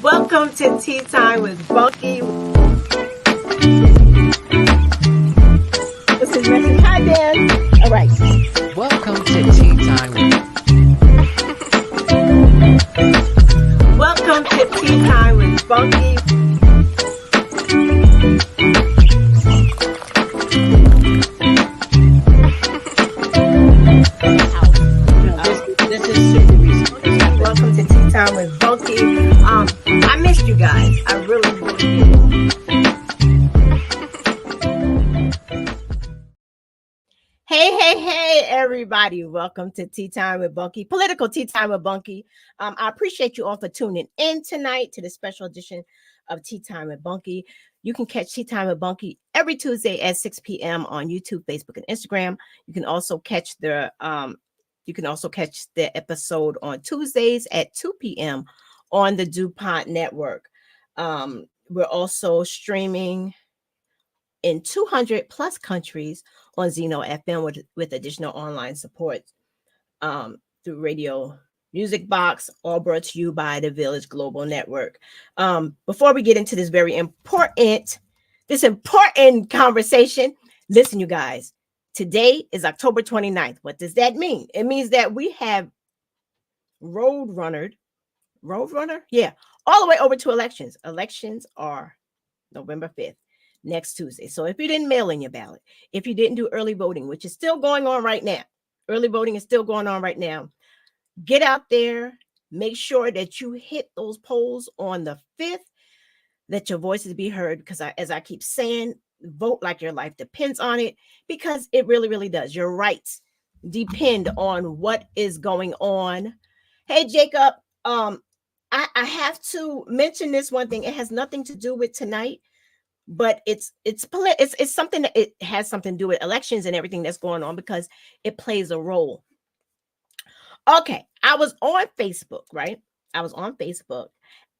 Welcome to Tea Time with Bunky. This is Message. Hi, Dan. All right. Welcome to Tea Time with Welcome to Tea Time with Bunky. This is super recent. Welcome to Tea Time with Bunky. I missed you guys. I really did. Hey, everybody. Welcome to Tea Time with Bunky, political Tea Time with Bunky. I appreciate you all for tuning in tonight to the special edition of Tea Time with Bunky. You can catch Tea Time with Bunky every Tuesday at 6 p.m. on YouTube, Facebook, and Instagram. You can also catch the episode on Tuesdays at 2 p.m. on the DuPont Network. We're also streaming in 200 plus countries on Zeno FM with additional online support through Radio Music Box, all brought to you by the Village Global Network. Before we get into this very important conversation, listen, you guys, today is October 29th. What does that mean? It means that we have Roadrunner? Yeah, all the way over to elections. Elections are November 5th. Next Tuesday. So if you didn't mail in your ballot, if you didn't do early voting, which is still going on right now, early voting is still going on right now. Get out there, make sure that you hit those polls on the 5th, let your voices be heard, because as I keep saying, vote like your life depends on it, because it really, really does. Your rights depend on what is going on. Hey, Jacob, I have to mention this one thing. It has nothing to do with tonight, but it's something that it has something to do with elections and everything that's going on, because it plays a role. Okay, I was on Facebook, right? I was on Facebook,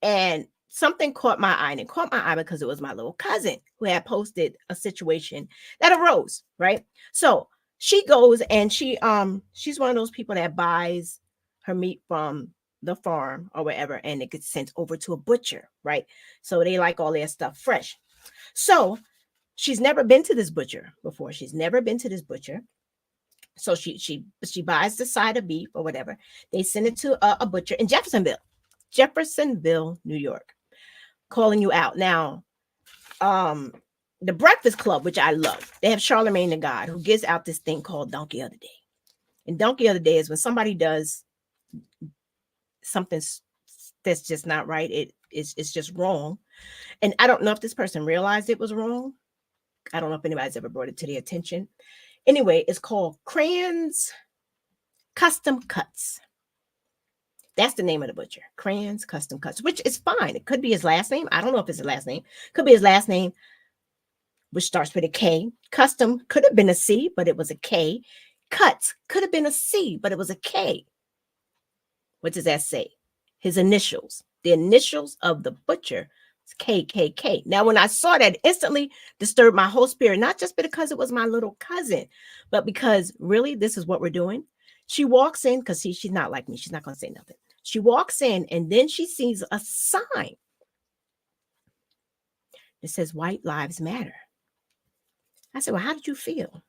and something caught my eye, and it caught my eye because it was my little cousin who had posted a situation that arose, right? So she goes and she's one of those people that buys her meat from the farm or wherever, and it gets sent over to a butcher, right? So they like all their stuff fresh. So she's never been to this butcher before. She's never been to this butcher. So she buys the side of beef or whatever. They send it to a butcher in Jeffersonville, New York. Calling you out. Now, the Breakfast Club, which I love, they have Charlemagne the God, who gives out this thing called Donkey of the Day. And Donkey of the Day is when somebody does something that's just not right. It's just wrong. And I don't know if this person realized it was wrong. I don't know if anybody's ever brought it to their attention. Anyway, it's called Cran's Custom Cuts. That's the name of the butcher, Cran's Custom Cuts, which is fine. It could be his last name. I don't know if it's his last name. Could be his last name, which starts with a K. Custom could have been a C, but it was a K. Cuts could have been a C, but it was a K. What does that say? His initials. The initials of the butcher is KKK. Now, when I saw that, it instantly disturbed my whole spirit, not just because it was my little cousin, but because really, this is what we're doing. She walks in, because she's not like me. She's not going to say nothing. She walks in, and then she sees a sign that says White Lives Matter. I said, well, how did you feel?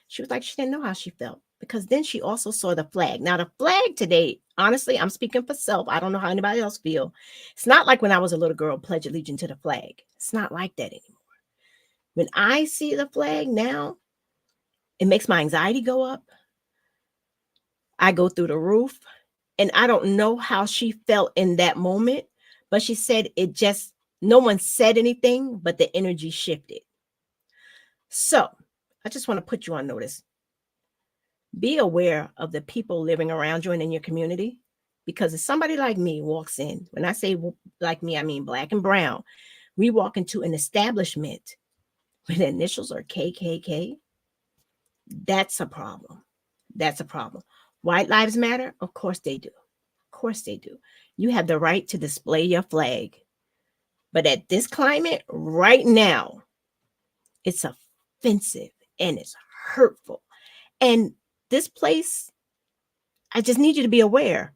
She was like, she didn't know how she felt, because then she also saw the flag. Now, the flag today, honestly, I'm speaking for self. I don't know how anybody else feel. It's not like when I was a little girl, pledge allegiance to the flag. It's not like that anymore. When I see the flag now, it makes my anxiety go up. I go through the roof, and I don't know how she felt in that moment, but she said no one said anything, but the energy shifted. So I just want to put you on notice. Be aware of the people living around you and in your community, because if somebody like me walks in, when I say like me, I mean black and brown, we walk into an establishment where the initials are KKK, that's a problem. That's a problem. White Lives Matter? Of course they do. Of course they do. You have the right to display your flag. But at this climate right now, it's offensive and it's hurtful. And this place, I just need you to be aware.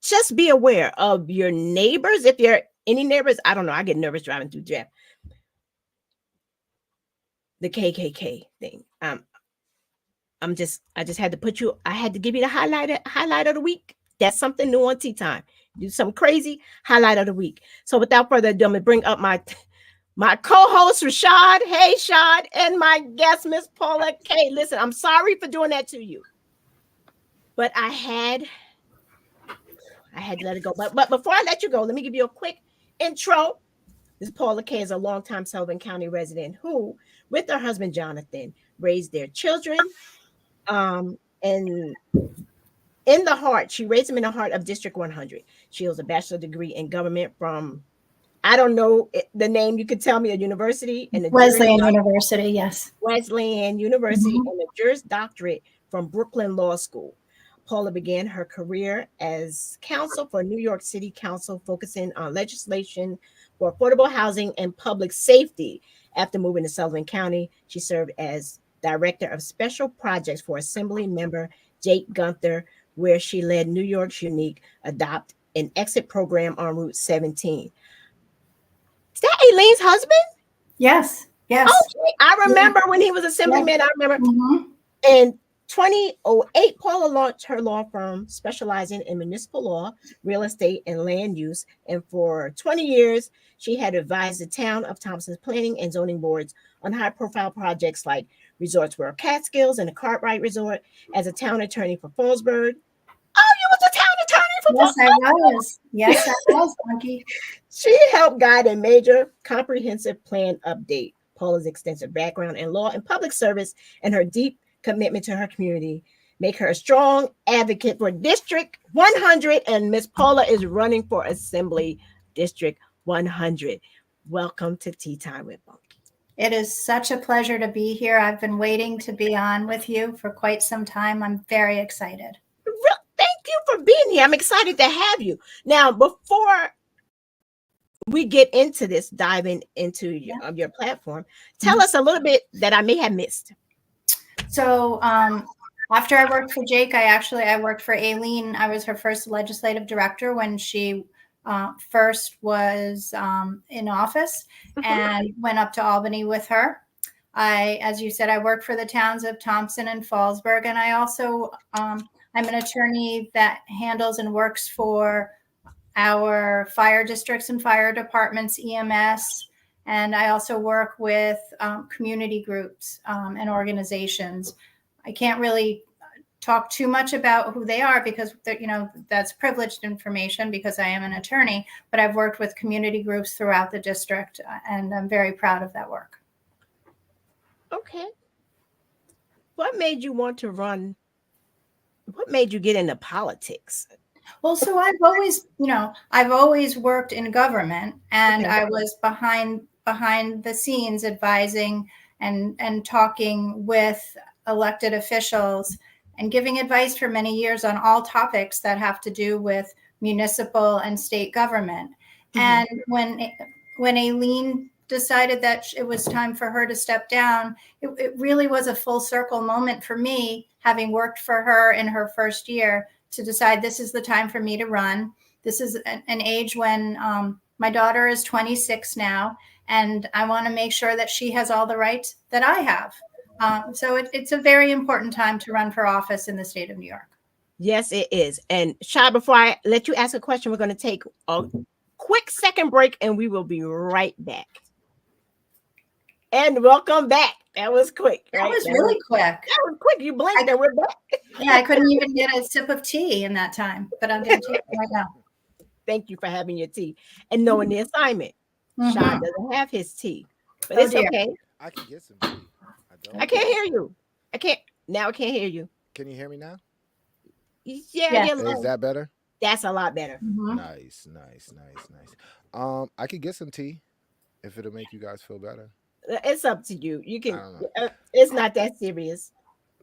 just be aware of your neighbors. If you're any neighbors, I don't know. I get nervous driving through Jeff. The KKK thing. I just had to put you. I had to give you the highlight of the week. That's something new on Tea Time. Do something crazy. Highlight of the week. So without further ado, I'm gonna bring up my co-host Rashad. Hey, Shad, and my guest Miss Paula Kay. Listen, I'm sorry for doing that to you, but I had to let it go. But before I let you go, let me give you a quick intro. This Paula Kay is a longtime Sullivan County resident who, with her husband Jonathan, raised their children. And in the heart, she raised them in the heart of District 100. She holds a bachelor degree in government from, I don't know the name. You could tell me a university and Wesleyan University, yes. Wesleyan University and a Juris Doctorate from Brooklyn Law School. Paula began her career as counsel for New York City Council, focusing on legislation for affordable housing and public safety. After moving to Sullivan County, she served as Director of Special Projects for Assembly Member Jake Gunther, where she led New York's unique Adopt and Exit program on Route 17. Is that Aileen's husband? Yes. Okay. I remember when he was Assemblyman. I remember. In 2008, Paula launched her law firm specializing in municipal law, real estate, and land use. And for 20 years, she had advised the town of Thompson's planning and zoning boards on high-profile projects like Resorts World Catskills and the Cartwright Resort. As a town attorney for Fallsburg. Oh, you was a town attorney for Fallsburg? Yes, I was, Bunky. She helped guide a major comprehensive plan update. Paula's extensive background in law and public service and her deep commitment to her community make her a strong advocate for District 100. And Miss Paula is running for Assembly District 100. Welcome to Tea Time with Bunky. It is such a pleasure to be here. I've been waiting to be on with you for quite some time. I'm very excited. Thank you for being here. I'm excited to have you. Now, before we get into this, diving into your platform, tell us a little bit that I may have missed. So after I worked for Jake, I worked for Aileen. I was her first legislative director when she first was in office, and went up to Albany with her. As you said, I worked for the towns of Thompson and Fallsburg, and I also, I'm an attorney that handles and works for our fire districts and fire departments, EMS, and I also work with community groups and organizations. I can't really talk too much about who they are because that's privileged information because I am an attorney, but I've worked with community groups throughout the district, and I'm very proud of that work. Okay. What made you want to run? What made you get into politics? Well, so I've always worked in government, and I was behind the scenes advising and talking with elected officials and giving advice for many years on all topics that have to do with municipal and state government. And when Aileen decided that it was time for her to step down, it really was a full circle moment for me, having worked for her in her first year, to decide this is the time for me to run. This is an age when my daughter is 26 now, and I want to make sure that she has all the rights that I have. So it's a very important time to run for office in the state of New York. Yes, it is. And Shai, before I let you ask a question, we're going to take a quick second break, and we will be right back. And welcome back. That was quick. Right? That was really quick. That was quick. You blinked and we're back. Yeah, I couldn't even get a sip of tea in that time, but I'm going to take it right now. Thank you for having your tea and knowing the assignment. Shai doesn't have his tea, but it's okay. I can get some tea. I can't hear you. I can't hear you. Can you hear me now? Yeah. Is that better? That's a lot better. Nice. I could get some tea if it'll make you guys feel better. It's up to you. You can. It's not that serious.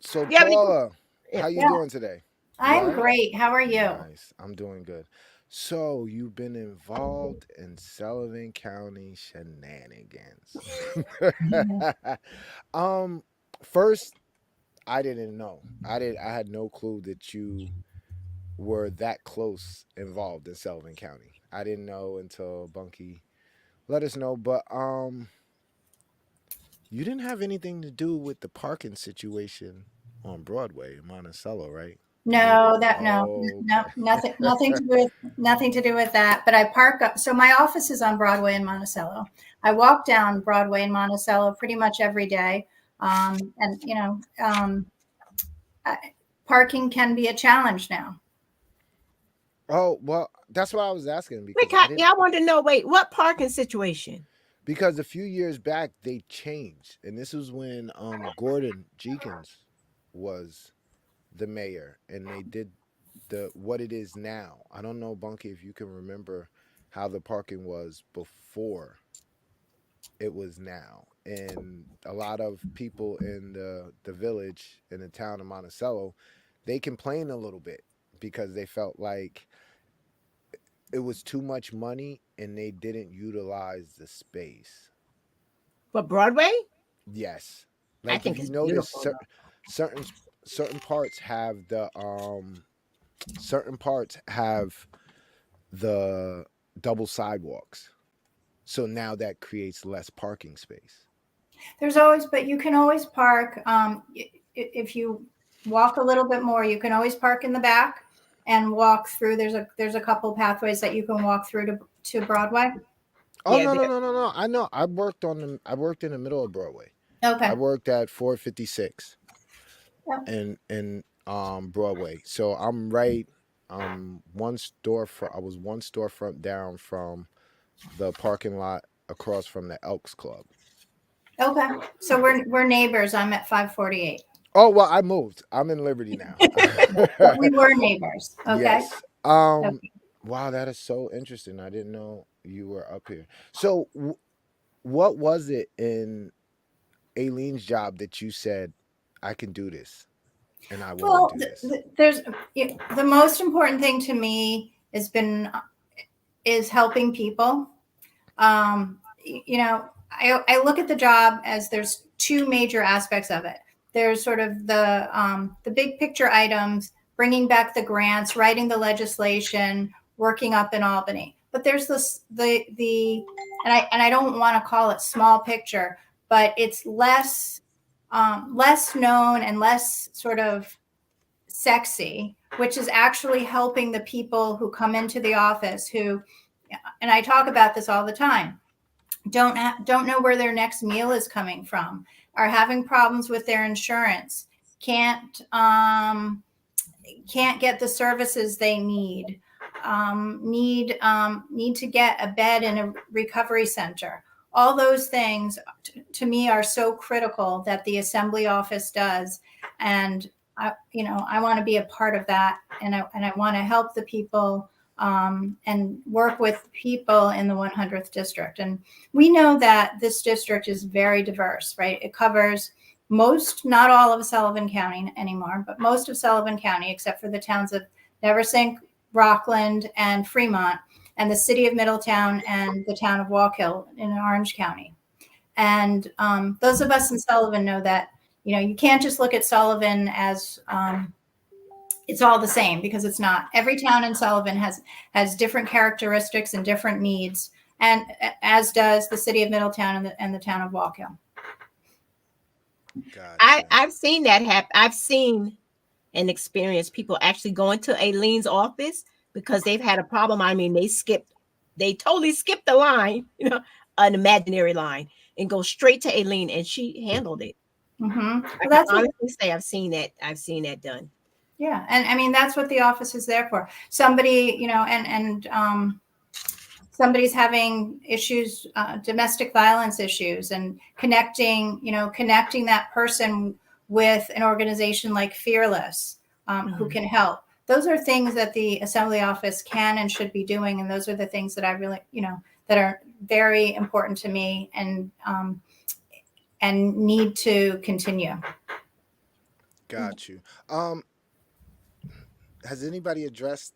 So Paula, how you doing today? I'm great. How are you? Nice. I'm doing good. So you've been involved in Sullivan County shenanigans. First, I didn't know. I had no clue that you were that close involved in Sullivan County. I didn't know until Bunky let us know. But you didn't have anything to do with the parking situation on Broadway in Monticello, right? You No, no, okay? nothing to do with that. But I park up. So my office is on Broadway in Monticello. I walk down Broadway in Monticello pretty much every day. And parking can be a challenge now. Oh well, that's what I was asking Wait, because I didn't. yeah, I want to know. Wait, what parking situation? Because a few years back they changed, and this was when Gordon Jenkins was the mayor, and they did the what it is now. I don't know, Bunky, if you can remember how the parking was before it was now. And a lot of people in the village in the town of Monticello, they complained a little bit because they felt like it was too much money and they didn't utilize the space. But Broadway? Yes. I Like if think you it's notice beautiful. certain certain parts have the certain parts have the double sidewalks. So now that creates less parking space. There's always, but you can always park. If you walk a little bit more, you can always park in the back and walk through. There's a couple pathways that you can walk through to Broadway. Oh Yeah, no no no no no! I know. I worked in the middle of Broadway. I Okay. worked at 456 Yeah. and Broadway. So I'm right one storefront. I was one storefront down from the parking lot across from the Elks Club. Okay. So we're neighbors. I'm at 548. Oh well, I moved. I'm in Liberty now. But we were neighbors. Okay. Yes. Okay. Wow, that is so interesting. I didn't know you were up here. So what was it in Aileen's job that you said I can do this and I want Well, to do this? there's the most important thing to me is helping people. I look at the job as there's two major aspects of it. There's sort of the big picture items, bringing back the grants, writing the legislation, working up in Albany. But there's and I don't want to call it small picture, but it's less known and less sort of sexy, which is actually helping the people who come into the office who, and I talk about this all the time, don't know where their next meal is coming from, are having problems with their insurance, can't get the services they need to get a bed in a recovery center. All those things to me are so critical that the assembly office does, and I want to be a part of that, and I want to help the people and work with people in the 100th district. And we know that this district is very diverse, right? It covers not all of Sullivan County anymore, but most of Sullivan County, except for the towns of Neversink, Rockland, and Fremont, and the city of Middletown and the town of Walk Hill in Orange County. And those of us in Sullivan know that, you can't just look at Sullivan as it's all the same, because it's not. Every town in Sullivan has different characteristics and different needs, and as does the city of Middletown and the town of Walk Hill. Gotcha. I've seen that happen. I've seen and experienced people actually going to Aileen's office because they've had a problem. I mean, they totally skipped the line, an imaginary line, and go straight to Aileen, and she handled it. Mm-hmm. I can honestly say I've seen that. I've seen that done. Yeah, and I mean that's what the office is there for. Somebody, somebody's having issues, domestic violence issues, and connecting that person with an organization like Fearless, who can help. Those are things that the assembly office can and should be doing, and those are the things that I really, that are very important to me and need to continue. Got you. Has anybody addressed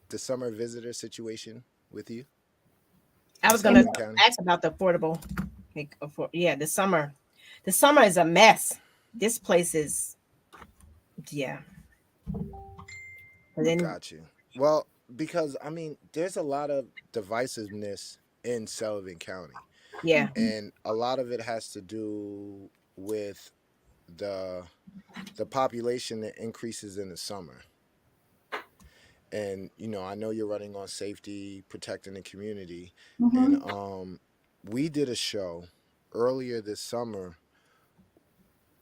the summer visitor situation with you? I was going to County? ask about the affordable. The summer. The summer is a mess. This place is, yeah. But then, Got you. Well, because I mean, there's a lot of divisiveness in Sullivan County, Yeah. and a lot of it has to do with the the population that increases in the summer. And I know you're running on safety, protecting the community, and Mhm. we did a show earlier this summer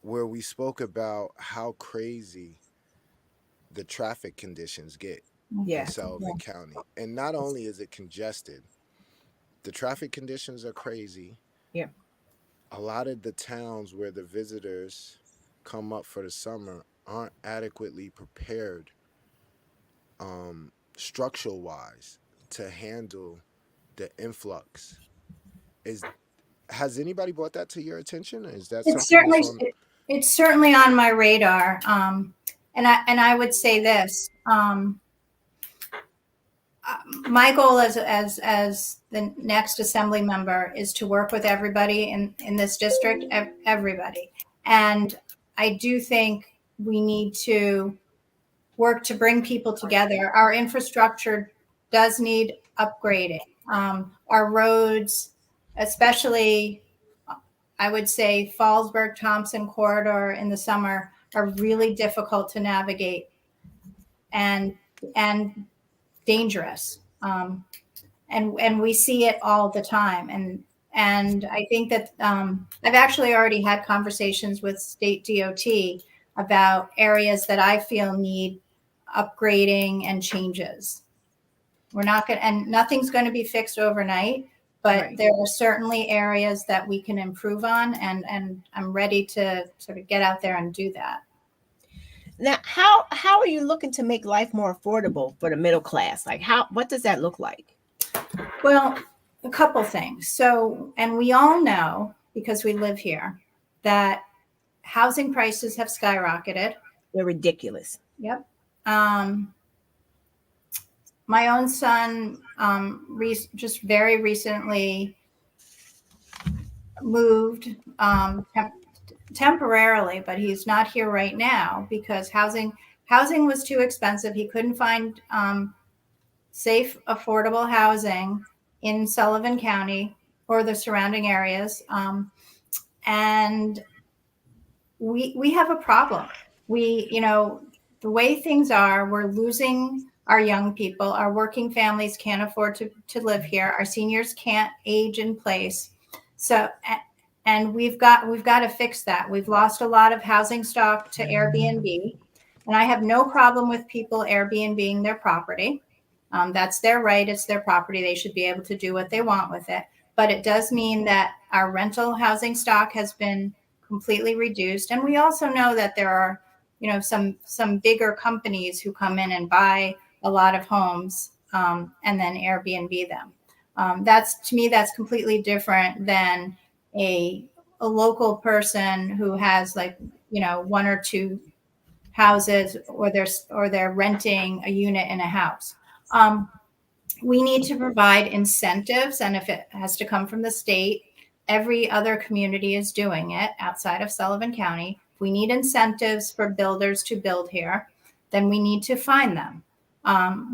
where we spoke about how crazy the traffic conditions get in Yeah. Sullivan County. And not only is it congested, the traffic conditions are crazy. Yeah. A lot of the towns where the visitors come up for the summer aren't adequately prepared, structural wise, to handle the influx. Is Has anybody brought that to your attention? Is that It's something that's certainly on? it's certainly on my radar. And I would say this. My goal as the next assembly member is to work with everybody in this district, everybody. And I do think we need to work to bring people together. Our infrastructure does need upgrading. Our roads, especially, I would say Fallsburg Thompson corridor in the summer, are really difficult to navigate and and dangerous. And we see it all the time. And I think that I've actually already had conversations with state DOT about areas that I feel need upgrading and changes. We're not going, and nothing's going to be fixed overnight, but Right. there are certainly areas that we can improve on, and I'm ready to sort of get out there and do that. Now, how are you looking to make life more affordable for the middle class? Like, what does that look like? Well, a couple things. So, and we all know because we live here that housing prices have skyrocketed. They're ridiculous. Yep. Um, my own son just very recently moved temporarily, but he's not here right now because housing was too expensive. He couldn't find safe, affordable housing in Sullivan County or the surrounding areas. And we have a problem. The way things are, we're losing our young people. Our working families can't afford to live here. Our seniors can't age in place. So, and we've got to fix that. We've lost a lot of housing stock to Airbnb, and I have no problem with people Airbnb-ing their property. That's their right. It's their property. They should be able to do what they want with it. But it does mean that our rental housing stock has been completely reduced. And we also know that there are, some bigger companies who come in and buy a lot of homes and then Airbnb them. To me, that's completely different than a local person who has one or two houses, or they're renting a unit in a house. We need to provide incentives, and if it has to come from the state, every other community is doing it outside of Sullivan County. If we need incentives for builders to build here, then we need to find them.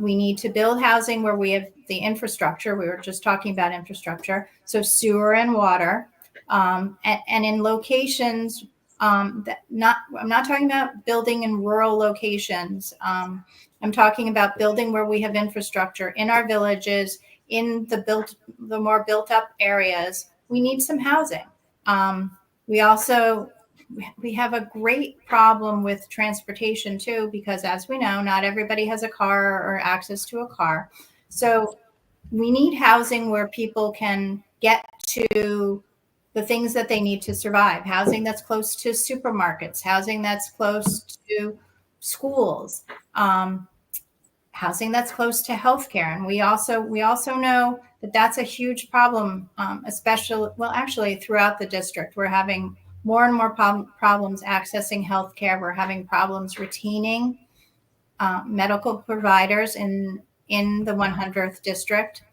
We need to build housing where we have the infrastructure. We were just talking about infrastructure, so sewer and water, and in locations I'm not talking about building in rural locations. I'm talking about building where we have infrastructure in our villages, in the more built up areas. We need some housing. We also we have a great problem with transportation too, because as we know, not everybody has a car or access to a car. So we need housing where people can get to the things that they need to survive. Housing that's close to supermarkets, housing that's close to schools, housing that's close to healthcare. And we also know that that's a huge problem, actually throughout the district. We're having more and more problems accessing healthcare. We're having problems retaining medical providers in the 100th district.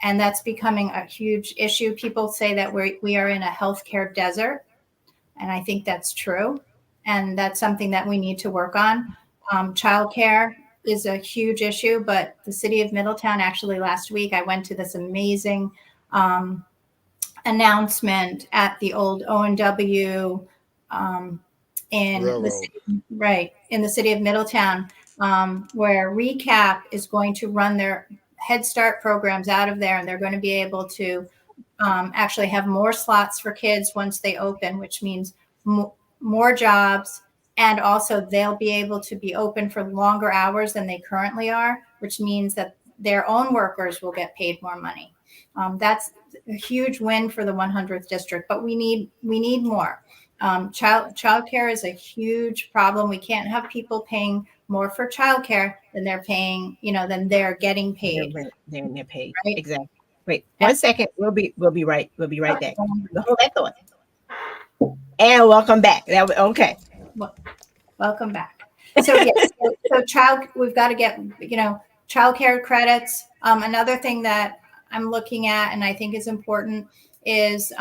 And that's becoming a huge issue. People say that we are in a healthcare desert, and I think that's true. And that's something that we need to work on. Childcare is a huge issue, but the city of Middletown, actually last week, I went to this amazing announcement at the old O&W in the Railroad. city, right, in the city of Middletown, where Recap is going to run their Head Start programs out of there, and they're going to be able to actually have more slots for kids once they open, which means more jobs. And also they'll be able to be open for longer hours than they currently are, which means that their own workers will get paid more money. That's a huge win for the 100th district, but we need more. Childcare is a huge problem. We can't have people paying more for childcare than they're paying, than they're getting Their paid, rent, they're paid. right? Exactly. Wait And, 1 second. We'll be right. We'll be right back. Hold that thought. And welcome back. Okay. welcome back. So yes, we've got to get, childcare credits. Another thing that I'm looking at and I think is important is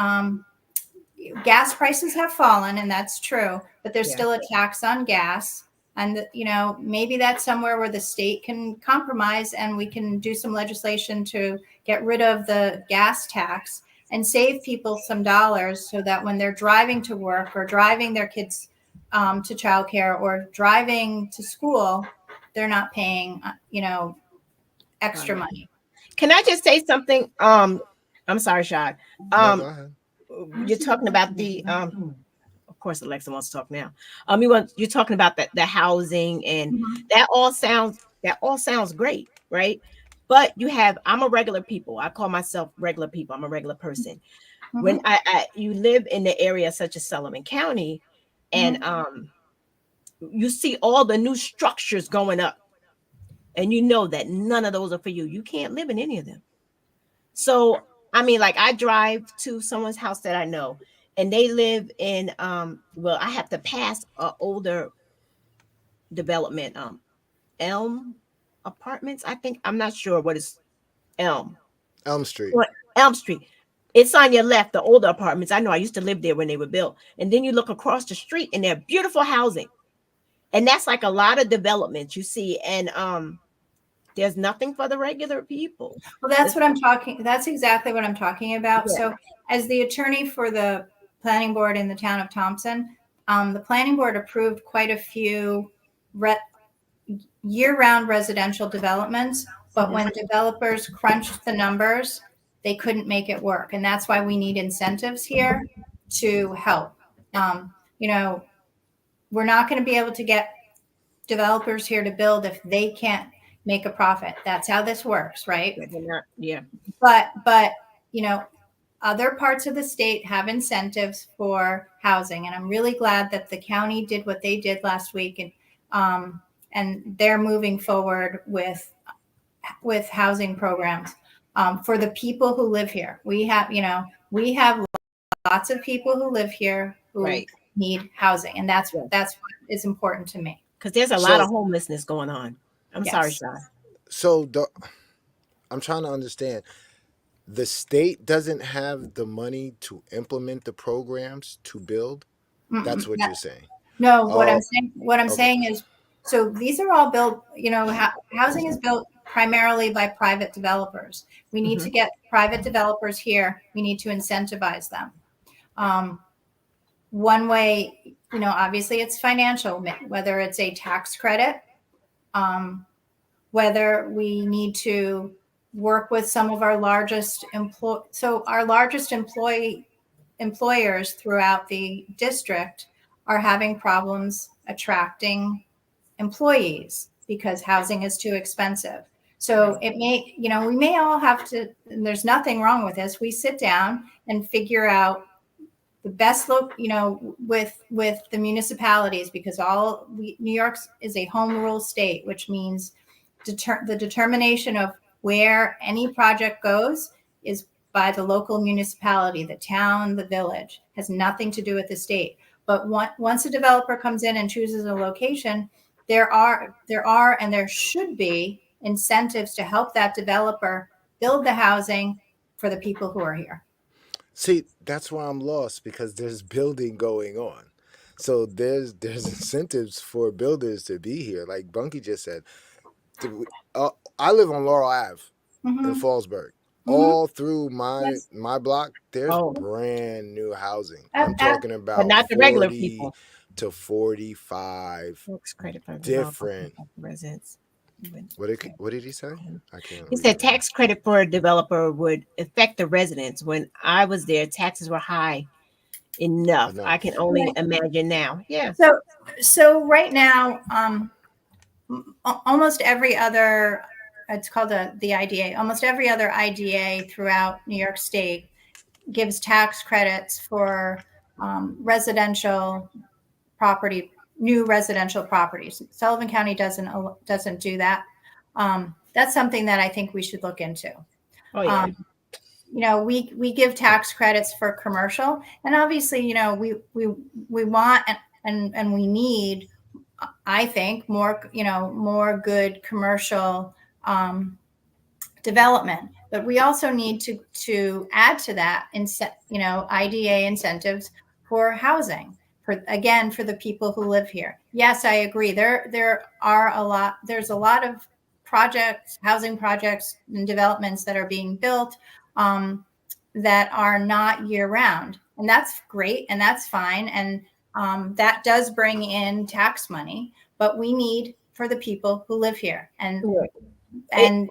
gas prices have fallen, and that's true, but there's Yeah. still a tax on gas. And, maybe that's somewhere where the state can compromise and we can do some legislation to get rid of the gas tax and save people some dollars so that when they're driving to work or driving their kids to childcare or driving to school, they're not paying, extra money. Can I just say something? I'm sorry, Shad. No, go ahead. You're talking about the of course Alexa wants to talk now. You're talking about the housing, and that all sounds great, right? But I'm a regular people. I call myself regular people. I'm a regular person. When you live in the area such as Sullivan County, and you see all the new structures going up, and you know that none of those are for you. You can't live in any of them. So I mean, like, I drive to someone's house that I know, and they live in I have to pass an older development, Elm Apartments, I think. I'm not sure what is Elm. Elm Street. What? Elm Street. It's on your left, the older apartments. I know, I used to live there when they were built. And then you look across the street and they're beautiful housing. And that's like a lot of developments you see. And there's nothing for the regular people. Well, that's exactly what I'm talking about. Yeah. So as the attorney for the planning board in the town of Thompson, the planning board approved quite a few year-round residential developments, but when developers crunched the numbers, they couldn't make it work. And that's why we need incentives here to help. We're not going to be able to get developers here to build if they can't make a profit. That's how this works, right? Yeah. But other parts of the state have incentives for housing, and I'm really glad that the county did what they did last week, and they're moving forward with housing programs for the people who live here. We have lots of people who live here who need housing, and that's what is important to me. Because there's a lot of homelessness going on. I'm sorry, Sean. So I'm trying to understand. The state doesn't have the money to implement the programs to build. That's what you're saying. No, what I'm saying is, so these are all built. Housing is built primarily by private developers. We need to get private developers here. We need to incentivize them. One way, obviously it's financial, whether it's a tax credit, whether we need to work with some of our largest employers throughout the district are having problems attracting employees because housing is too expensive. So we may all have to, and there's nothing wrong with this. We sit down and figure out the best with the municipalities, because New York is a home rule state, which means the determination of where any project goes is by the local municipality, the town, the village. Has nothing to do with the state. But once a developer comes in and chooses a location, there are and there should be incentives to help that developer build the housing for the people who are here. See, that's why I'm lost, because there's building going on. So there's incentives for builders to be here. Like Bunky just said, the, I live on Laurel Ave in Mhm. Fallsburg. Mhm. All through Yes. my block, there's Oh, brand new housing. Ab- I'm ab- talking but about not the regular 40 people. to 45 Tax credit for developer different. residents. What did he say? I can't He read said from here. tax credit for a developer would affect the residents. When I was there, taxes were high enough. I can Enough. only imagine now. Yeah. So, so right now, almost every other, it's called the IDA, almost every other IDA throughout New York State gives tax credits for residential property, new residential properties. Sullivan County doesn't do that. That's something that I think we should look into. Oh yeah. You know, we give tax credits for commercial, and obviously, you know, we want and we need, I think, more, you know, more good commercial development. But we also need to add to that, you know, IDA incentives for housing, for, again, for the people who live here. Yes, I agree. There's a lot of projects, housing projects and developments that are being built that are not year round, and that's great and that's fine, and that does bring in tax money. But we need for the people who live here, It, and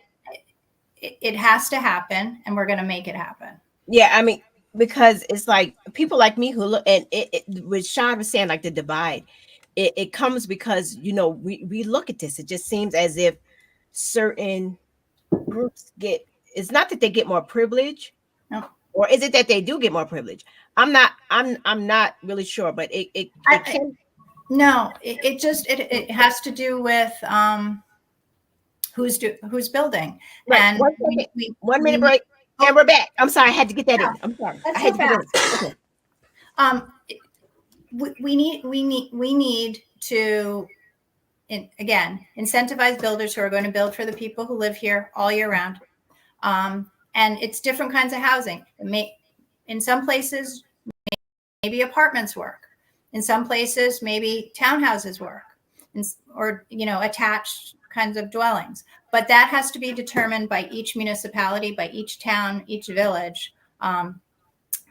it has to happen, and we're going to make it happen. yeah, I mean, because it's like people like me who look, and what Sean was saying, like the divide, it comes because, you know, we look at this. It just seems as if certain groups get, it's not that they get more privilege, No, or is it that they do get more privilege? I'm not really sure, but it I, can. no, it has to do with who's building, Right. and One second. One we minute need. break. Oh, And we're back. I'm sorry. I had to get that yeah, in. I'm sorry. I that's had so to get it fast. in. Okay. Um, we need to, again, incentivize builders who are going to build for the people who live here all year round. And it's different kinds of housing. In some places, maybe apartments work. In some places, maybe townhouses work, or, you know, attached kinds of dwellings. But that has to be determined by each municipality, by each town, each village.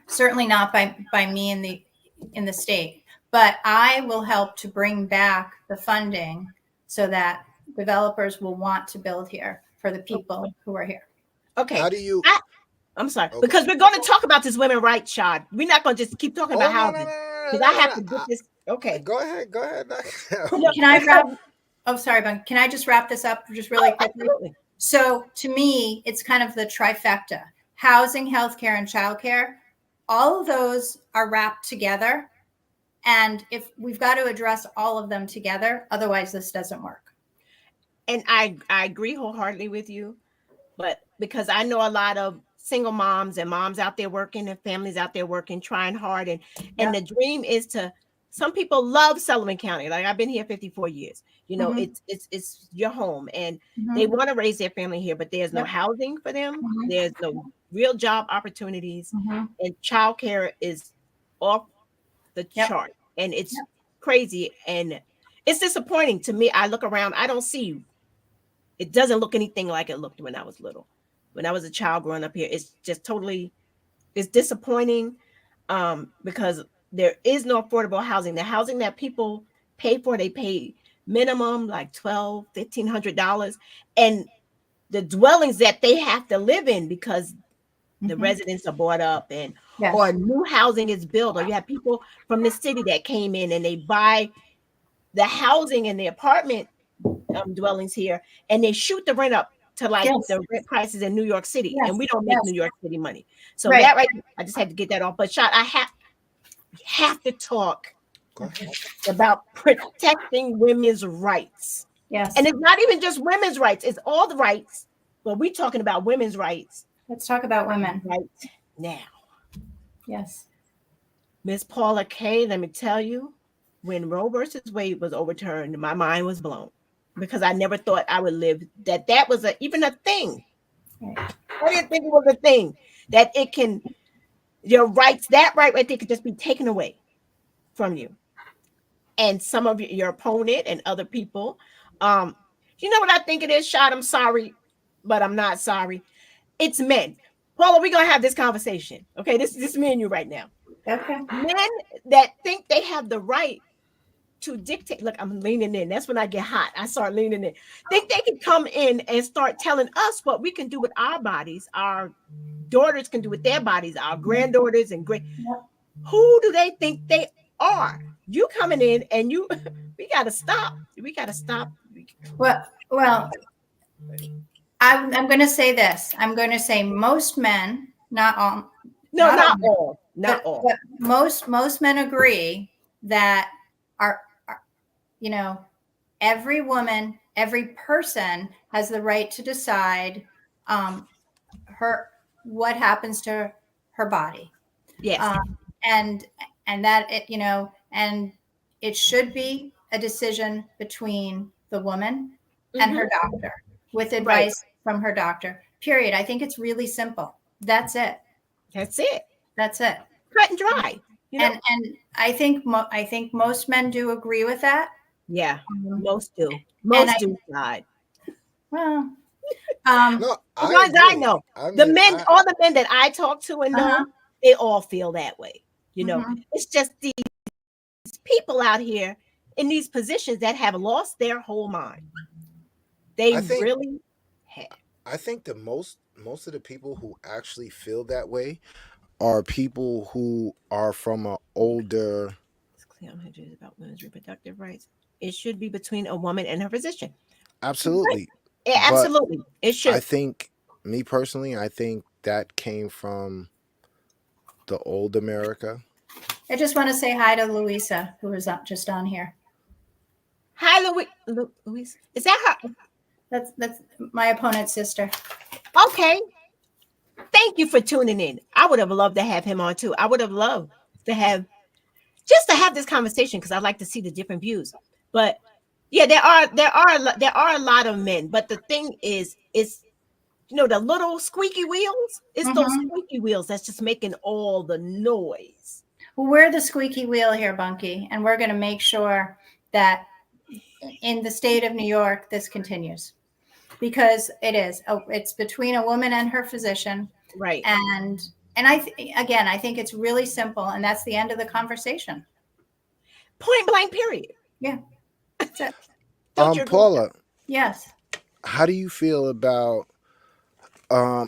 Certainly not by me in the state. But I will help to bring back the funding so that developers will want to build here for the people who are here. Okay. How do you? I'm sorry, Okay. because we're going to talk about this women rights, Shad. We're not going to just keep talking Oh about no no no housing, no because no I no have no. to get this. Okay. Go ahead. Go ahead. Can I wrap? Oh, sorry, Bunky. Can I just wrap this up just really quickly? Absolutely. So to me, it's kind of the trifecta: housing, healthcare, and childcare. All of those are wrapped together. And if we've got to address all of them together, otherwise this doesn't work. And I agree wholeheartedly with you, but because I know a lot of single moms and moms out there working and families out there working, trying hard, and the dream is to. Some people love Sullivan County. Like, I've been here 54 years. You know, Mhm. it's your home, and they Mhm. want to raise their family here, but there's no Yep. housing for them. Mhm. There's no real job opportunities, Mhm. and childcare is off the Yep. chart, and it's Yep. crazy, and it's disappointing to me. I look around, I don't see, it doesn't look anything like it looked when I was little, when I was a child growing up here. It's just totally, it's disappointing, because there is no affordable housing. The housing that people pay for, they pay minimum like $1,200, $1,500, and the dwellings that they have to live in, because the Mhm. residents are bought up, and or Yes. new housing is built, or you have people from the city that came in and they buy the housing and the apartment dwellings here, and they shoot the rent up to like Yes. the rent prices in New York City, and Yes. we don't make Yes. New York City money. So Right. that, right, I just had to get that off. But Shot, have to talk Go ahead. about protecting women's rights. Yes. And it's not even just women's rights, it's all the rights, but we're talking about women's rights Let's talk about women. right now. Yes. Miss Paula Kay, let me tell you, when Roe versus Wade was overturned, my mind was blown, because I never thought I would live, that was even a thing. Right. I didn't think it was a thing, that it can, your rights, that right there could just be taken away from you. And some of your opponent and other people, You know what I think it is, Shot? I'm sorry, but I'm not sorry. It's men. Paula, we're gonna have this conversation. Okay, this is me and you right now. Okay. Men that think they have the right to dictate. Look, I'm leaning in. That's when I get hot. I start leaning in. Think they can come in and start telling us what we can do with our bodies. Our daughters can do with their bodies. Our granddaughters and great. Who do they think they are? You coming in and you, we gotta stop. We gotta stop. Well, I'm going to say this. I'm going to say most men, not all, No, not not all, all. Not all. but most men agree that are, you know, every woman, every person has the right to decide her what happens to her body. Yes. And that it, you know, and it should be a decision between the woman and her doctor with Right. advice from her doctor. Period. I think it's really simple. That's it. That's it. That's it. Cut and dry. You know? And I think most men do agree with that. Yeah. Most do. And Most do. God. well, No, As I long as I agree. know, I the mean, men, all the men that I talk to and know, they all feel that way. You know, it's just these people out here in these positions that have lost their whole mind. They I think really have. I think the most of the people who actually feel that way are people who are from an older. It's clear on Hundreds about women's reproductive rights. It should be between a woman and her physician. Right. Absolutely, Yeah, but absolutely. It I should. think, me personally, I think that came from the old America. I just want to say hi to Louisa, who was just on here. Hi, Louise. Is that her? That's my opponent's sister. Okay. Thank you for tuning in. I would have loved to have him on too. I would have loved to have just to have this conversation because I'd like to see the different views. But yeah, there are a lot of men. But the thing is you know the little squeaky wheels. It's those squeaky wheels that's just making all the noise. Well, we're the squeaky wheel here, Bunky, and we're going to make sure that in the state of New York, this continues because it's between a woman and her physician. Right. And I think it's really simple, and that's the end of the conversation. Point blank, period. Yeah. That's it. Don't you agree? Paula, Yes. how do you feel about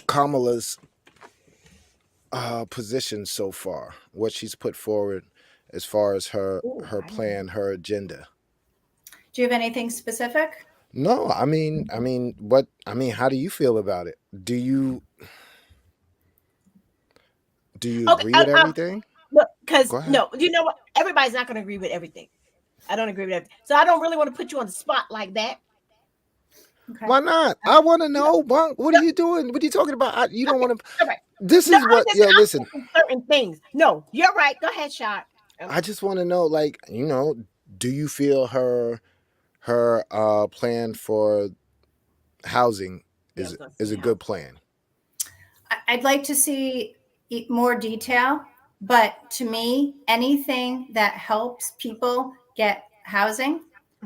Kamala's position so far? What she's put forward as far as her plan, her agenda? Do you have anything specific? No, I mean, how do you feel about it? Do you Okay, agree with everything? because Go ahead. no, you know what? Everybody's not going to agree with everything. I don't agree with everything, so I don't really want to put you on the spot like that. Okay. Why not? I want to know, Bunk. What are you doing? What are you talking about? You don't want to. All right. This No, is what. Yeah, listen. Certain things. No, you're right. Go ahead, Shot. I just want to know, like, do you feel her plan for housing is a good plan? I'd like to see more detail, but to me, anything that helps people get housing,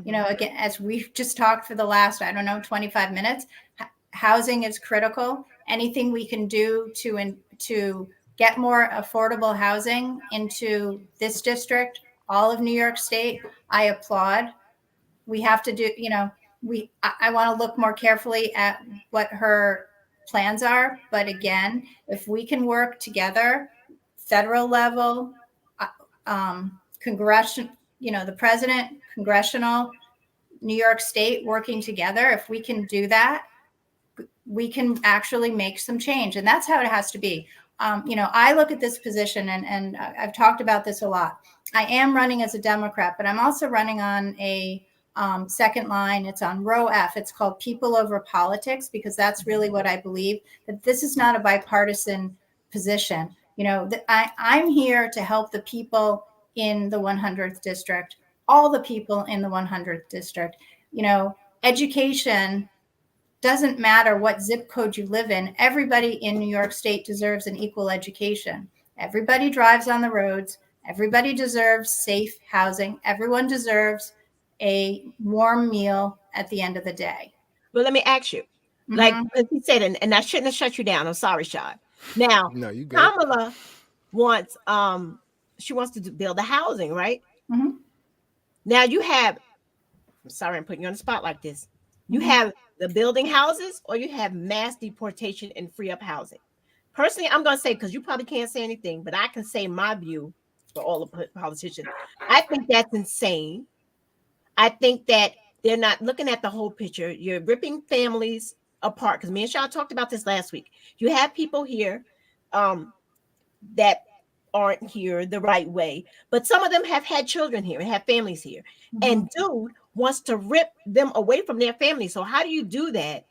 again, as we've just talked for the last, 25 minutes, housing is critical. Anything we can do to get more affordable housing into this district, all of New York State, I applaud. We have to do, I want to look more carefully at what her plans are. But again, if we can work together, federal level, congressional, the president, congressional, New York State working together, if we can do that, we can actually make some change. And that's how it has to be. I look at this position and I've talked about this a lot. I am running as a Democrat, but I'm also running on a second line. It's on row F. It's called People Over Politics, because that's really what I believe, that this is not a bipartisan position. I'm here to help the people in the 100th district, all the people in the 100th district. Education doesn't matter what zip code you live in. Everybody in New York State deserves an equal education. Everybody drives on the roads. Everybody deserves safe housing. Everyone deserves a warm meal at the end of the day. Well, let me ask you. Like Mhm. he said, and I shouldn't have shut you down. I'm sorry, Shad. Now, No, you good. Kamala wants she wants to build a housing, right? Mhm. Now you have, I'm sorry, I'm putting you on the spot like this. You Mhm. have the building houses, or you have mass deportation and free up housing. Personally, I'm going to say, because you probably can't say anything, but I can say my view for all the politicians. I think that's insane. I think that they're not looking at the whole picture. You're ripping families apart. Because me and Shaw talked about this last week. You have people here um, that aren't here the right way, but some of them have had children here and have families here. Mhm. And dude wants to rip them away from their family. So how do you do that?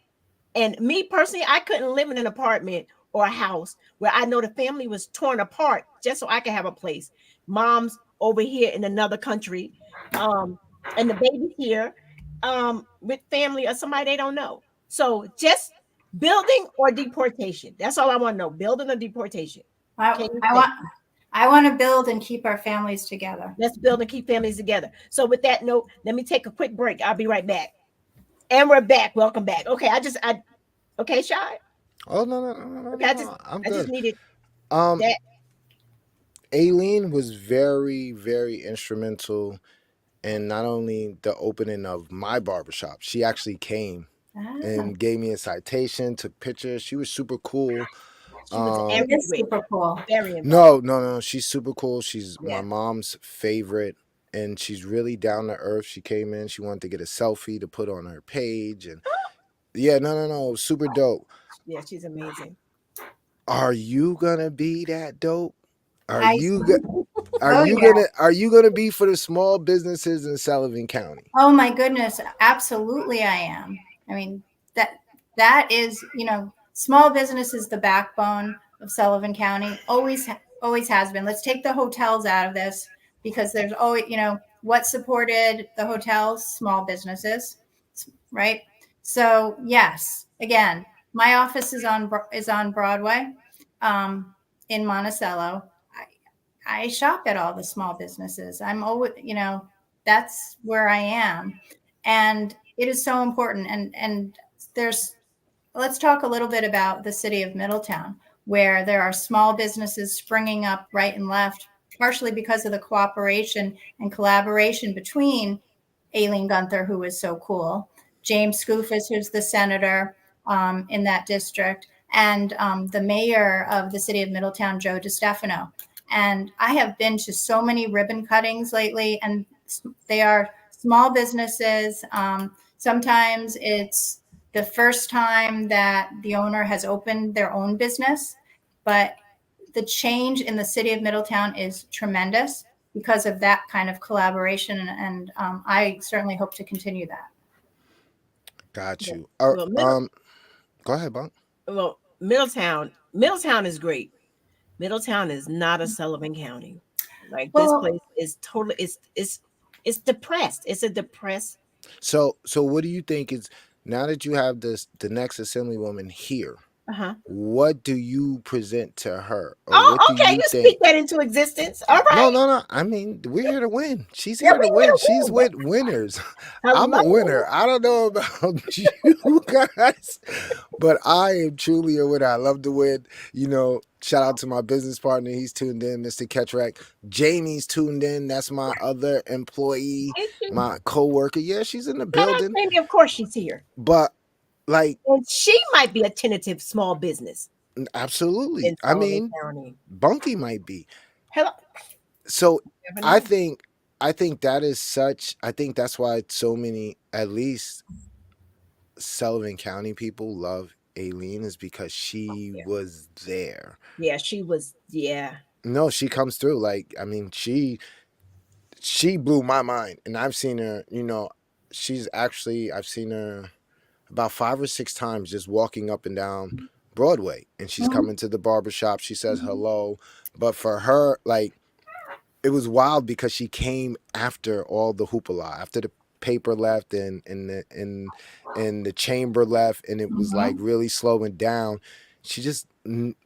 And me personally, I couldn't live in an apartment or a house where I know the family was torn apart just so I could have a place. Mom's over here in another country, um, and the baby here, with family or somebody they don't know. So just building or deportation. That's all I want to know. Building or deportation. I, Can you I say? want I want to build and keep our families together. Let's build and keep families together. So with that note, let me take a quick break. I'll be right back. And we're back. Welcome back. Okay, I okay, Shy. Oh no no no no no Okay, no. I'm I just good. needed Um, that. Aileen was very very instrumental in not only the opening of my barbershop. She actually came Ah, and gave me a citation, took pictures. She was super cool. She was she Um, is everywhere, super cool. very involved. no, no, no, she's super cool. She's my Yeah. mom's favorite, and she's really down to earth. She came in, she wanted to get a selfie to put on her page, and yeah, no, no, no, super dope. Yeah, she's amazing. Are you gonna be that dope? Are I you go- oh yeah. are you gonna be for the small businesses in Sullivan County? Oh my goodness, absolutely I am. I mean, that that is, small business is the backbone of Sullivan County. Always has been. Let's take the hotels out of this because there's always, what supported the hotels, small businesses, right? So, yes, again, my office is on Broadway, um, in Monticello. I shop at all the small businesses. I'm always, that's where I am. And it is so important. And there's, let's talk a little bit about the city of Middletown, where there are small businesses springing up right and left, partially because of the cooperation and collaboration between Aileen Gunther, who is so cool, James Skoufis, who's the senator in that district, and the mayor of the city of Middletown, Joe DiStefano. And I have been to so many ribbon cuttings lately, and they are small businesses. Sometimes it's the first time that the owner has opened their own business, but the change in the city of Middletown is tremendous because of that kind of collaboration, and I certainly hope to continue that. Got Yeah. you. Well, Go ahead, Bunk. Middletown is great. Middletown is not a Sullivan County. Like this Well, place is totally it's depressed. It's a depressed. So what do you think is now that you have the next assemblywoman here? Uh-huh. What do you present to her, or what Oh, do okay. you You think? speak that into existence. All No, right. no, no. I mean, we're here to win. She's Yeah, here to we here win. to She's win. with winners. I'm a Hello. winner. I don't know about you guys, but I am truly a winner. I love to win. Shout out to my business partner. He's tuned in, Mr. Ketchrack. Jamie's tuned in. That's my other employee, Is she? my coworker. Yeah, she's in the Shout out, building. Amy. Of course she's here. But like, And she might be a tentative small business absolutely. in I Sullivan mean, County. Bunky might be. Hello. So Never I know. think I think that is such I think that's why so many, at least Sullivan County people, love Aileen, is because she Yeah. was there. Yeah, she was. Yeah. No, she comes through. Like, I mean, she blew my mind. And I've seen her, I've seen her about 5 or 6 times just walking up and down Broadway. And she's mhm, coming to the barbershop. She says mhm, hello. But for her, like, it was wild because she came after all the hoopla, after the paper left and the chamber left, and it was like mhm. really slowing down. She just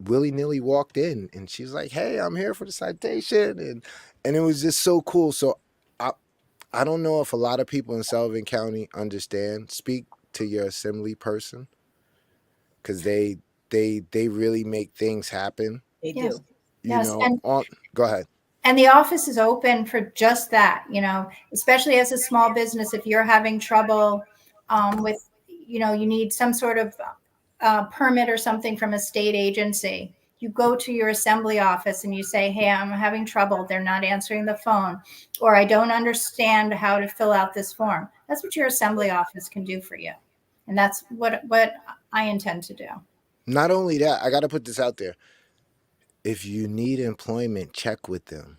willy nilly walked in, and she's like, "Hey, I'm here for the citation," and it was just so cool. So I I don't know if a lot of people in Sullivan County understand. Speak to your assembly person because they really make things happen. They Yes. do. Yes. Go ahead. And the office is open for just that, especially as a small business. If you're having trouble with, you need some sort of permit or something from a state agency, you go to your assembly office and you say, hey, I'm having trouble. They're not answering the phone, or I don't understand how to fill out this form. That's what your assembly office can do for you. And that's what I intend to do. Not only that, I got to put this out there. If you need employment, check with them.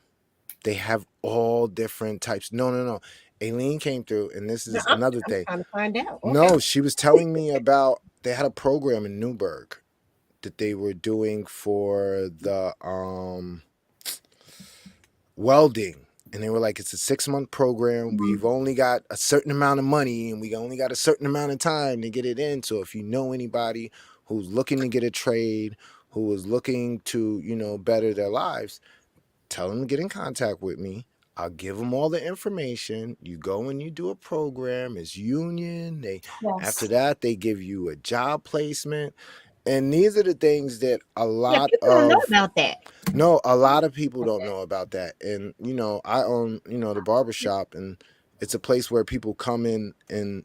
They have all different types. No. Aileen came through, and this No, is I'm another thing. trying to find out. Okay. No, she was telling me about they had a program in Newburgh that they were doing for the welding. And they were like, it's a 6-month program. We've only got a certain amount of money and we only got a certain amount of time to get it in. So if you know anybody who's looking to get a trade, who is looking to, better their lives, tell them to get in contact with me. I'll give them all the information. You go and you do a program. It's union. After that, they give you a job placement. And these are the things that a lot people don't know about that. No, a lot of people don't know about that. And, I own, the barbershop, and it's a place where people come in and,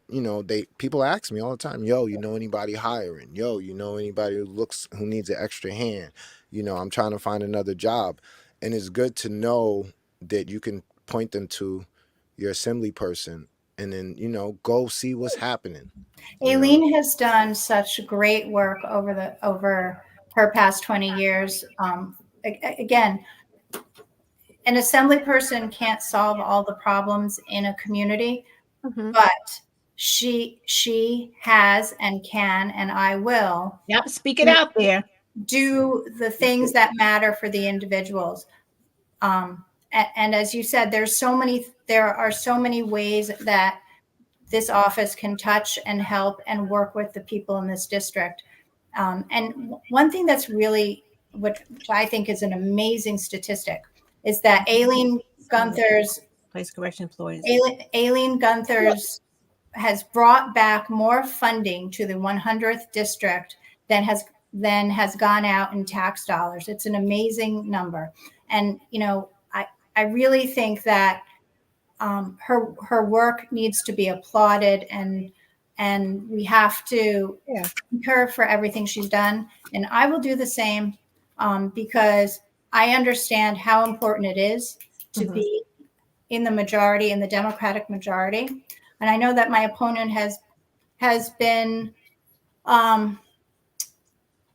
people ask me all the time, yo, you know anybody hiring? Yo, you know anybody who needs an extra hand? I'm trying to find another job. And it's good to know that you can point them to your assembly person and then, go see what's happening. Aileen has done such great work over her past 20 years. Again, an assembly person can't solve all the problems in a community, but she has and can, and I will. Yep, speak it out there. Do the things that matter for the individuals. And as you said, there are so many ways that this office can touch and help and work with the people in this district. And one thing that's really, which I think is an amazing statistic, is that Aileen Gunther's place correction employees. Aileen Gunther's has brought back more funding to the 100th district than has gone out in tax dollars. It's an amazing number. And, I really think that her work needs to be applauded, and we have to thank her for everything she's done. And I will do the same because I understand how important it is to be in the majority, in the Democratic majority. And I know that my opponent has been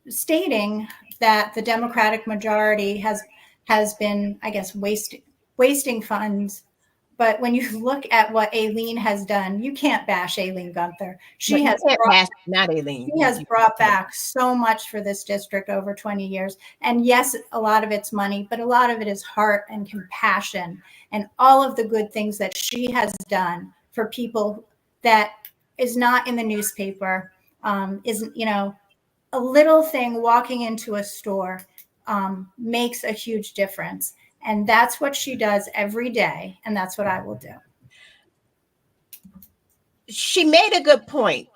stating that the Democratic majority has been, I guess, wasting funds. But when you look at what Aileen has done, you can't bash Aileen Gunther. She has brought back so much for this district over 20 years. And yes, a lot of it's money, but a lot of it is heart and compassion and all of the good things that she has done for people that is not in the newspaper, isn't, a little thing walking into a store makes a huge difference. And that's what she does every day. And that's what I will do. She made a good point,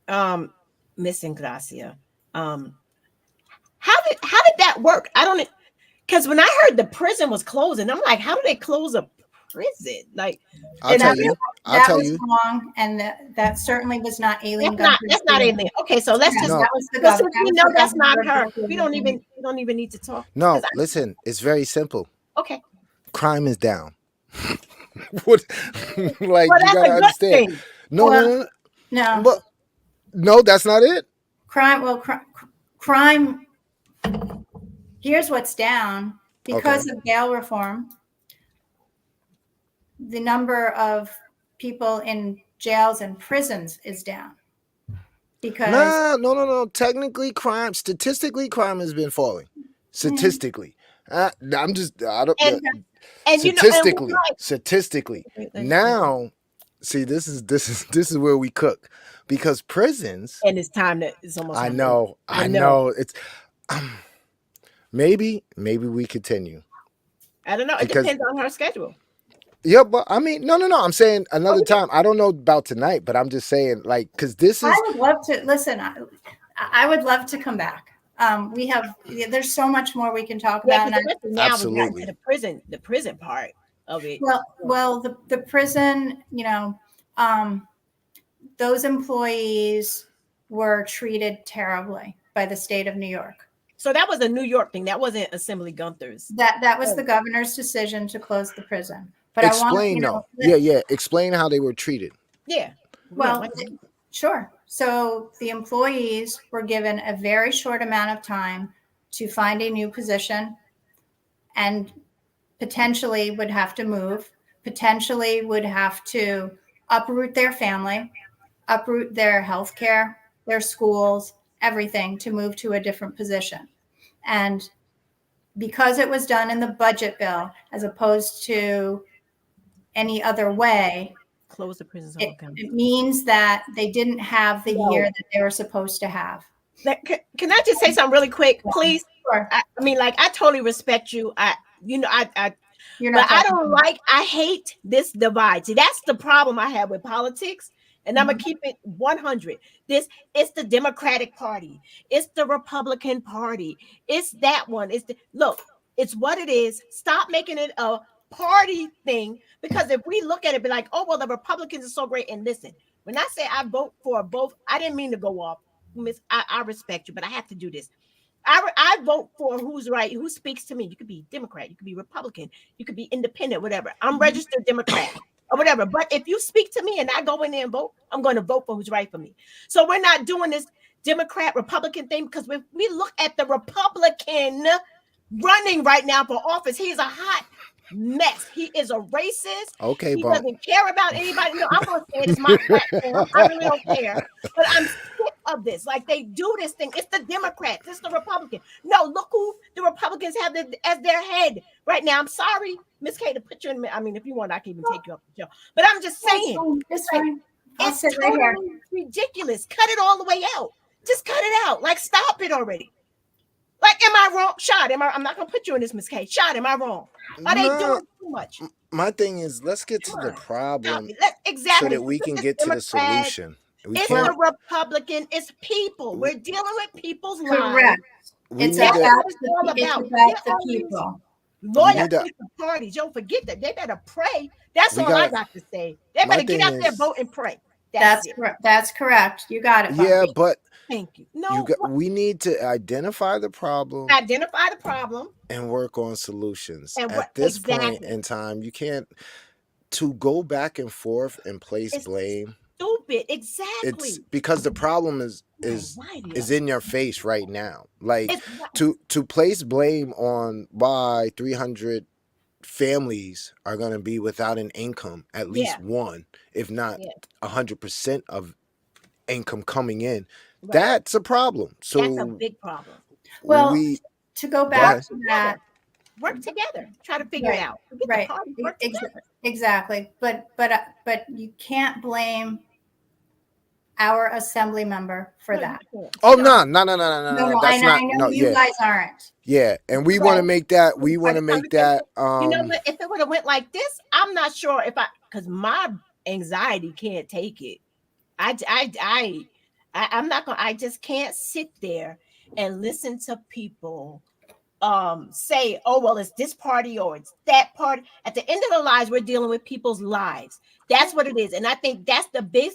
Miss Ingracia. How did that work? I don't, because when I heard the prison was closing, I'm like, how do they close a prison? Like, I'll tell you. Wrong, and that certainly was not Aileen. That's not Aileen. Okay, so let's just. That was the we know that's not her. We don't even need to talk. No, listen, it's very simple. Okay. Crime is down. What? Like, well, you gotta understand. Thing. No. But no, that's not it. Crime. Here's what's down because of bail reform. The number of people in jails and prisons is down. Because no. Statistically, crime has been falling. Statistically. I'm just, I don't. Statistically. Now, see, this is where we cook, because prisons. And it's time that it's almost. I know. It's maybe we continue. I don't know. It depends on her schedule. Yeah, but I mean, no. I'm saying another Okay. time. I don't know about tonight, but I'm just saying, like, because this I is would love to listen. I would love to come back. There's so much more we can talk Yeah, about. because especially now we got into absolutely the prison part of it. Well, the prison, those employees were treated terribly by the state of New York. So that was a New York thing. That wasn't Assembly Gunther's. That was Oh, the governor's decision to close the prison. But I want, explain though. Yeah. Explain how they were treated. yeah. well, sure. So the employees were given a very short amount of time to find a new position and potentially would have to move, potentially would have to uproot their family, uproot their health care, their schools, everything to move to a different position. And because it was done in the budget bill as opposed to any other way, close the prisons all it, down. it means that they didn't have the No. year that they were supposed to have. Can I just say something really quick, please? Sure. I mean, like, I totally respect you. You're But not I talking don't about- like, I hate this divide. See, that's the problem I have with politics. And I'm gonna keep it 100. It's the Democratic Party, it's the Republican Party, it's that one. Look, it's what it is. Stop making it a party thing, because if we look at it, be like, oh well, the Republicans are so great. And listen, when I say I vote for both, I didn't mean to go off. Miss, I respect you, but I have to do this. I vote for who's right, who speaks to me. You could be Democrat, you could be Republican, you could be independent, whatever. I'm registered Democrat or whatever. But if you speak to me and I go in there and vote, I'm going to vote for who's right for me. So we're not doing this Democrat Republican thing, because when we look at the Republican running right now for office, he's a hot mess. He is a racist. Okay, He but doesn't care about anybody. No, I'm going to say it. It's my platform. I really don't care. But I'm sick of this. Like, they do this thing. It's the Democrats. It's the Republican. No, look who the Republicans have as their head right now. I'm sorry, Miss Kay, to put you in. I mean, if you want, I can even take you off the show. But I'm just saying, It's fine. I'll it's sit right here. totally ridiculous. Cut it all the way out. Just cut it out. Like, stop it already. Like, am I wrong? Shot, I'm not gonna put you in this, Miss Kay. Shot, am I wrong? Are they doing too much? My thing is, let's get to the problem Exactly. so that we can get to the solution. It's the Republican. It's people. We're dealing with people's lives. Correct. It's That's about what it's all about. the people. Lawyers, parties. Don't forget that. They better pray. That's all I got to say. They better get out there, vote, and pray. That's correct. That's correct. You got it. Yeah, but thank you. No, we need to identify the problem. Identify the problem and work on solutions. And At this point in time, you can't go back and forth and place blame. Stupid. Exactly. It's because the problem is in your face right now. Like, to place blame on why 300 families are going to be without an income, at least one, if not 100% of income coming in. Right. That's a problem. So that's a big problem. Well, to go back to that, work together, try to figure it out. Right. Exactly. But you can't blame our assembly member for that. Oh, no. That's not. I know you guys aren't. Yeah, and we want to make that. We want to make that. You know, but if it would have went like this, I'm not sure because my anxiety can't take it. I'm not gonna. I just can't sit there and listen to people say, "Oh well, it's this party or it's that party." At the end of the lives, we're dealing with people's lives. That's what it is, and I think that's the big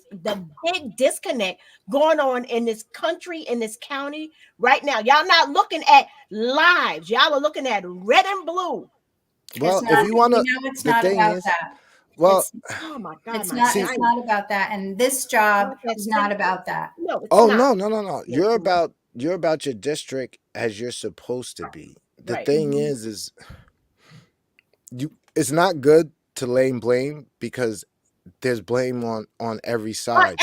disconnect going on in this country, in this county right now. Y'all not looking at lives. Y'all are looking at red and blue. Well, if you want to, it's not about that. Well, oh my God, it's not about that, and this job is not about that. No, no. You're about your district as you're supposed to be. The thing is it's not good to lay blame because there's blame on every side.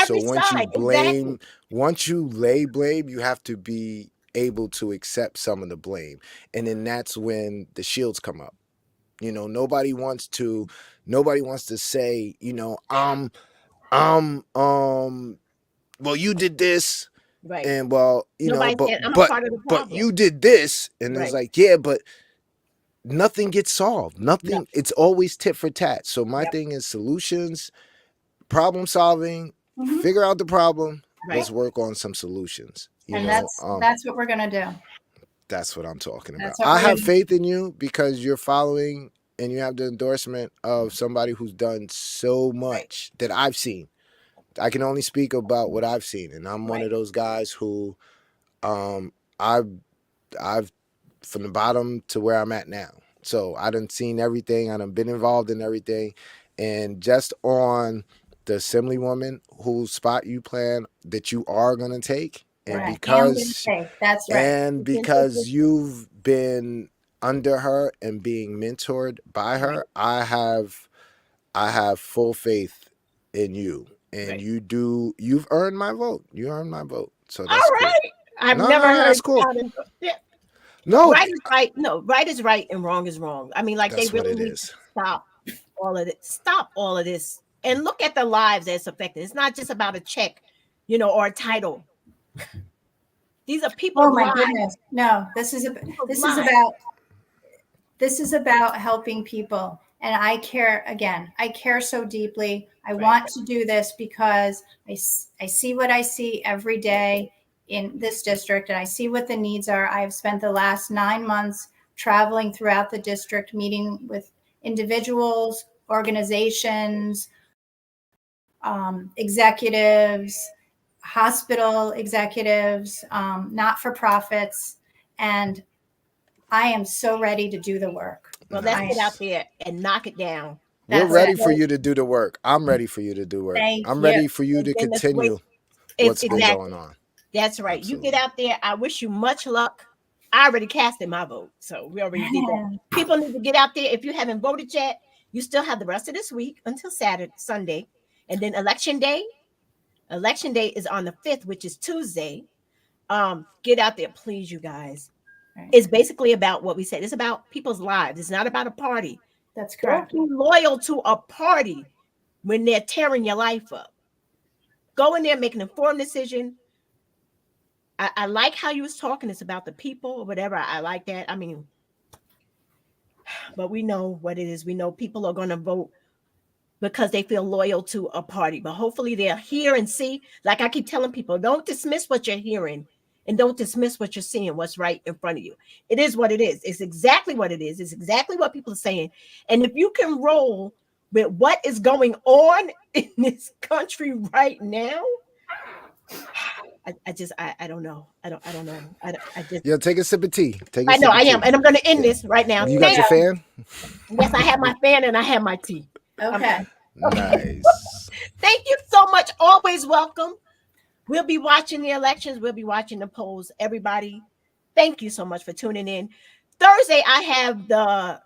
Once you lay blame, you have to be able to accept some of the blame, and then that's when the shields come up. You know, nobody wants to say, you know, well, you did this, right? And well, you Nobody's know, saying, but you did this, and it's like, yeah, but nothing gets solved. No. Nothing. It's always tit for tat. So my Yep. thing is solutions, problem solving. Mhm. Figure out the problem. Right. Let's work on some solutions. You And know, that's what we're gonna do. that's what I'm talking about. That's what I we're have gonna faith in you because you're following and you have the endorsement of somebody who's done so much that I've seen. I can only speak about what I've seen, and I'm one Right. of those guys who um I've from the bottom to where I'm at now. So I done seen everything. I done been involved in everything. And just on the assemblywoman whose spot you plan that you are gonna take, and Right. Am gonna because take. That's right. you've been under her and being mentored by her, I have full faith in you. And Right. you've earned my vote. You earned my vote. So All that's cool. right. I've No, never no, heard that's cool. yeah. No, Right is right. No, right is right and wrong is wrong. I mean, like they that's what really it need to is. stop all of it. Stop all of this and look at the lives that's affected. It's not just about a check, or a title. These are Oh people's my lives. goodness. No, People's this is lives. about this is about helping people. And I care again. I care so deeply. I Right. want to do this because I see what I see every day in this district, and I see what the needs are. I've spent the last 9 months traveling throughout the district, meeting with individuals, organizations, executives, hospital executives, not for profits. And I am so ready to do the work. Well, let's I, get out Nice. there and knock it down. We're that's ready it. for you to do the work. I'm ready for you to do work. Thank I'm you. ready for you And to then let's wait. continue what's been Exactly. going on. That's right. You get Absolutely. out there. I wish you much luck. I already casted my vote, so we already did that. People need to get out there. If you haven't voted yet, you still have the rest of this week until Sunday, and then election day. Election day is on the 5th, which is Tuesday. Get out there, please, you guys. Right. It's basically about what we said. It's about people's lives. It's not about a party. That's Don't correct. be loyal to a party when they're tearing your life up. Go in there, make an informed decision. I like how you was talking. It's about the people or whatever. I like that. I mean, but we know what it is. We know people are going to vote because they feel loyal to a party. But hopefully they'll hear and see. Like I keep telling people, don't dismiss what you're hearing and don't dismiss what you're seeing, what's right in front of you. It is what it is. It's exactly what it is. It's exactly what people are saying. And if you can roll with what is going on in this country right now, I don't know. I don't know. I just Yo, take a sip of tea. Take a I know sip of I am, tea. and I'm going to end Yeah. this right now. You got your fan? Yes, I have my fan and I have my tea. Okay. Nice. Thank you so much. Always welcome. We'll be watching the elections. We'll be watching the polls. Everybody, thank you so much for tuning in. Thursday, I have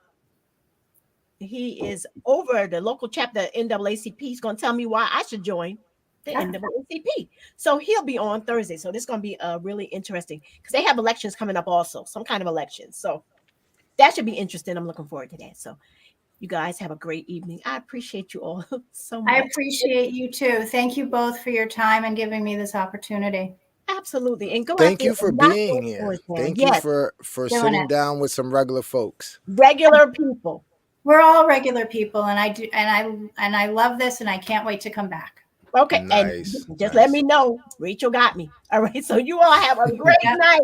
he is over the local chapter NAACP. He's going to tell me why I should join the NAACP. So he'll be on Thursday. So this is going to be really interesting because they have elections coming up also, some kind of elections. So that should be interesting. I'm looking forward to that. So you guys have a great evening. I appreciate you all so much. I appreciate you too. Thank you both for your time and giving me this opportunity. Absolutely. And go out Thank there you for and knock being those here. doors down. Thank you Yes, for Doing sitting it. down with some regular folks. regular people. We're all regular people, and I love this, and I can't wait to come back. Okay. Nice. And just let me know. Rachel got me. All right. So you all have a great Yep. night.